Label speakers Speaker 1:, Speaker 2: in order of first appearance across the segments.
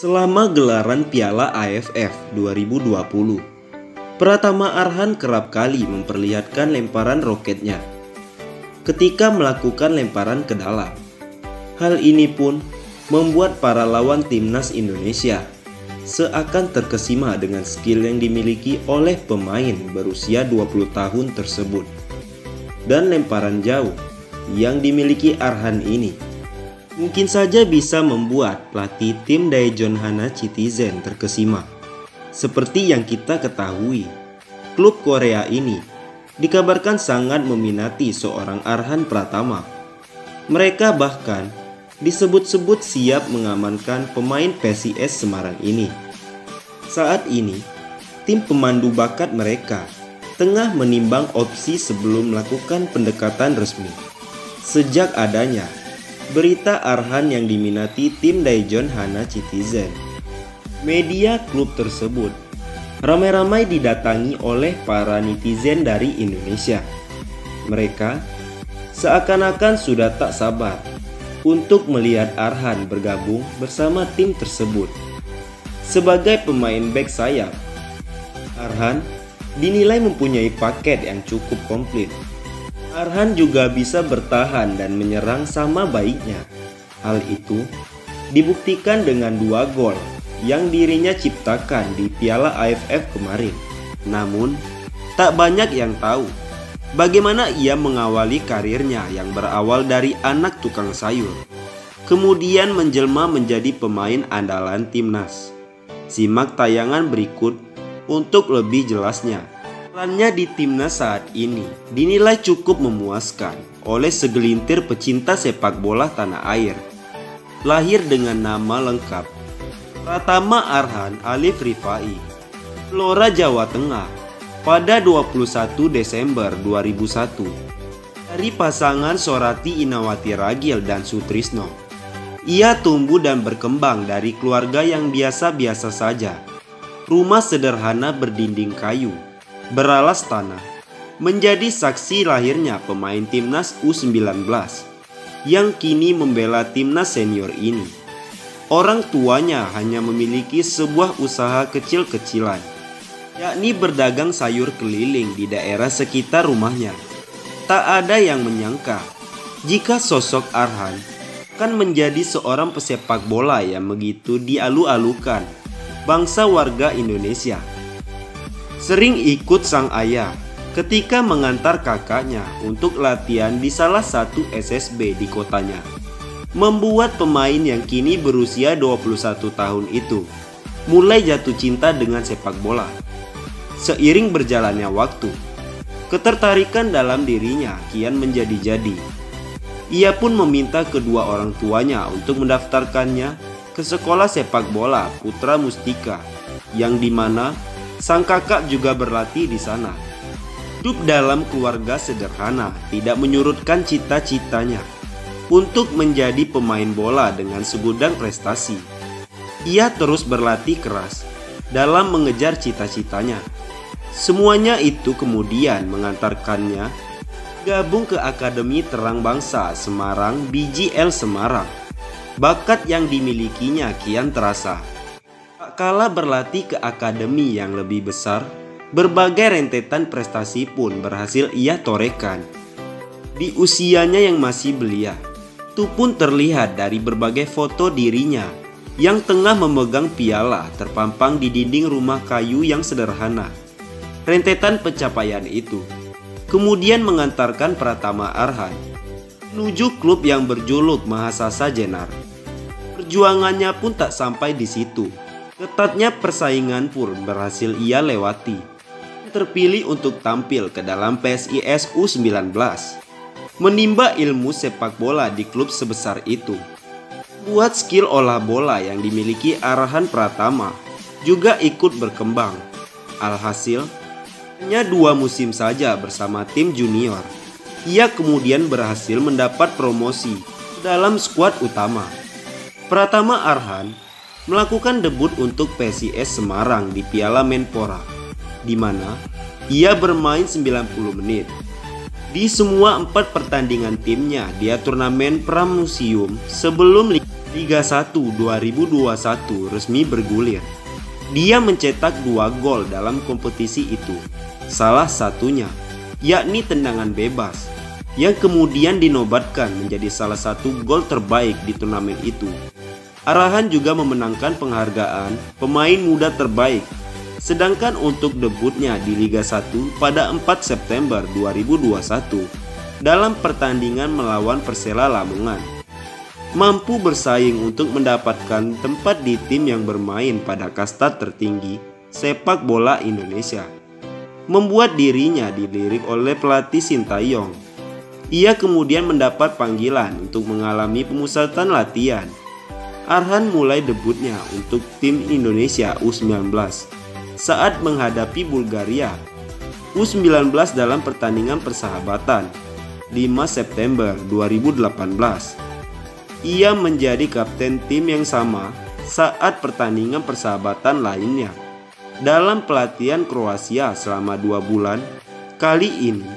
Speaker 1: Selama gelaran Piala AFF 2020, Pratama Arhan kerap kali memperlihatkan lemparan roketnya ketika melakukan lemparan ke dalam. Hal ini pun membuat para lawan timnas Indonesia seakan terkesima dengan skill yang dimiliki oleh pemain berusia 20 tahun tersebut. Dan lemparan jauh yang dimiliki Arhan ini mungkin saja bisa membuat pelatih tim Daejeon Hana Citizen terkesima. Seperti yang kita ketahui, klub Korea ini dikabarkan sangat meminati seorang Arhan Pratama. Mereka bahkan disebut-sebut siap mengamankan pemain PSIS Semarang ini. Saat ini, tim pemandu bakat mereka tengah menimbang opsi sebelum melakukan pendekatan resmi. Sejak adanya berita Arhan yang diminati tim Daejeon Hana Citizen, media klub tersebut ramai-ramai didatangi oleh para netizen dari Indonesia. Mereka seakan-akan sudah tak sabar untuk melihat Arhan bergabung bersama tim tersebut. Sebagai pemain bek sayap, Arhan dinilai mempunyai paket yang cukup komplit. Arhan juga bisa bertahan dan menyerang sama baiknya. Hal itu dibuktikan dengan 2 gol yang dirinya ciptakan di Piala AFF kemarin. Namun, tak banyak yang tahu bagaimana ia mengawali karirnya yang berawal dari anak tukang sayur, kemudian menjelma menjadi pemain andalan timnas. Simak tayangan berikut untuk lebih jelasnya. Perannya di timnas saat ini dinilai cukup memuaskan oleh segelintir pecinta sepak bola tanah air. Lahir dengan nama lengkap Pratama Arhan Alif Rifai, Blora Jawa Tengah, pada 21 Desember 2001 dari pasangan Sorati Inawati Ragil dan Sutrisno. Ia tumbuh dan berkembang dari keluarga yang biasa-biasa saja. Rumah sederhana berdinding kayu, beralas tanah, menjadi saksi lahirnya pemain timnas U19 yang kini membela timnas senior ini. Orang tuanya hanya memiliki sebuah usaha kecil-kecilan, yakni berdagang sayur keliling di daerah sekitar rumahnya. Tak ada yang menyangka jika sosok Arhan akan menjadi seorang pesepak bola yang begitu dialu-alukan bangsa warga Indonesia. Sering ikut sang ayah ketika mengantar kakaknya untuk latihan di salah satu SSB di kotanya, membuat pemain yang kini berusia 21 tahun itu mulai jatuh cinta dengan sepak bola. Seiring berjalannya waktu, ketertarikan dalam dirinya kian menjadi-jadi. Ia pun meminta kedua orang tuanya untuk mendaftarkannya ke sekolah sepak bola Putra Mustika, yang dimana sang kakak juga berlatih di sana. Hidup dalam keluarga sederhana tidak menyurutkan cita-citanya untuk menjadi pemain bola dengan segudang prestasi. Ia terus berlatih keras dalam mengejar cita-citanya. Semuanya itu kemudian mengantarkannya gabung ke Akademi Terang Bangsa Semarang BJL Semarang. Bakat yang dimilikinya kian terasa. Tak kala berlatih ke akademi yang lebih besar, berbagai rentetan prestasi pun berhasil ia torehkan. Di usianya yang masih belia, itu pun terlihat dari berbagai foto dirinya yang tengah memegang piala terpampang di dinding rumah kayu yang sederhana. Rentetan pencapaian itu kemudian mengantarkan Pratama Arhan menuju klub yang berjuluk Mahasiswa Jenar. Perjuangannya pun tak sampai di situ. Ketatnya persaingan pun berhasil ia lewati. Terpilih untuk tampil ke dalam PSIS U19, menimba ilmu sepak bola di klub sebesar itu. Buat skill olah bola yang dimiliki Arhan Pratama juga ikut berkembang. Alhasil, hanya 2 musim saja bersama tim junior, ia kemudian berhasil mendapat promosi dalam skuad utama. Pratama Arhan melakukan debut untuk PSIS Semarang di Piala Menpora, di mana ia bermain 90 menit. Di semua 4 pertandingan timnya di turnamen pramuseum sebelum Liga 1 2021 resmi bergulir. Dia mencetak 2 gol dalam kompetisi itu. Salah satunya yakni tendangan bebas yang kemudian dinobatkan menjadi salah satu gol terbaik di turnamen itu. Arhan juga memenangkan penghargaan pemain muda terbaik. Sedangkan untuk debutnya di Liga 1 pada 4 September 2021 dalam pertandingan melawan Persela Lamongan, mampu bersaing untuk mendapatkan tempat di tim yang bermain pada kasta tertinggi sepak bola Indonesia, membuat dirinya dilirik oleh pelatih Sintayong. Ia kemudian mendapat panggilan untuk mengalami pemusatan latihan. Arhan mulai debutnya untuk tim Indonesia U19 saat menghadapi Bulgaria U19 dalam pertandingan persahabatan 5 September 2018. Ia menjadi kapten tim yang sama saat pertandingan persahabatan lainnya. Dalam pelatihan Kroasia selama 2 bulan, kali ini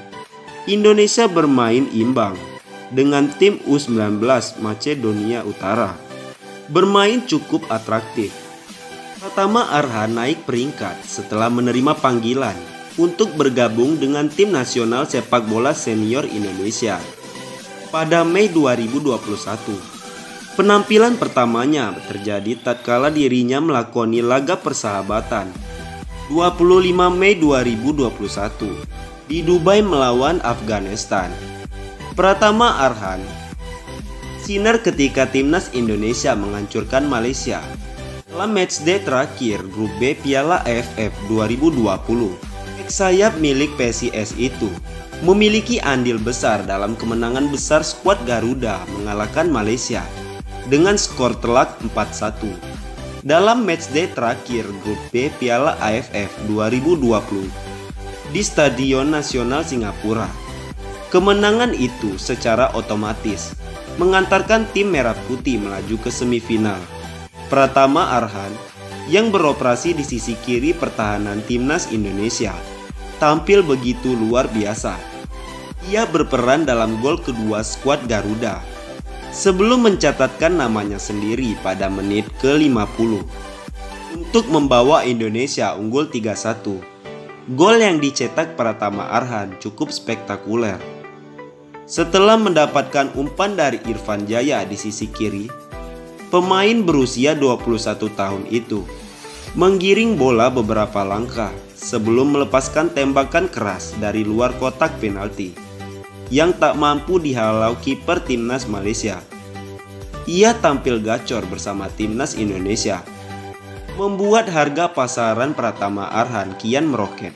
Speaker 1: Indonesia bermain imbang dengan tim U19 Macedonia Utara. Bermain cukup atraktif. Pertama, Arhan naik peringkat setelah menerima panggilan untuk bergabung dengan tim nasional sepak bola senior Indonesia pada Mei 2021. Penampilan pertamanya terjadi tatkala dirinya melakoni laga persahabatan 25 Mei 2021 di Dubai melawan Afghanistan. Pratama Arhan sinar ketika timnas Indonesia menghancurkan Malaysia dalam matchday terakhir grup B Piala AFF 2020. Sayap milik PSIS itu memiliki andil besar dalam kemenangan besar skuad Garuda mengalahkan Malaysia dengan skor telak 4-1 dalam matchday terakhir grup B Piala AFF 2020 di Stadion Nasional Singapura. Kemenangan itu secara otomatis mengantarkan tim Merah Putih melaju ke semifinal. Pratama Arhan yang beroperasi di sisi kiri pertahanan timnas Indonesia tampil begitu luar biasa. Ia berperan dalam gol kedua skuad Garuda sebelum mencatatkan namanya sendiri pada menit ke-50 untuk membawa Indonesia unggul 3-1. Gol yang dicetak Pratama Arhan cukup spektakuler. Setelah mendapatkan umpan dari Irfan Jaya di sisi kiri, pemain berusia 21 tahun itu menggiring bola beberapa langkah sebelum melepaskan tembakan keras dari luar kotak penalti yang tak mampu dihalau kiper timnas Malaysia. Ia tampil gacor bersama timnas Indonesia, membuat harga pasaran Pratama Arhan kian meroket.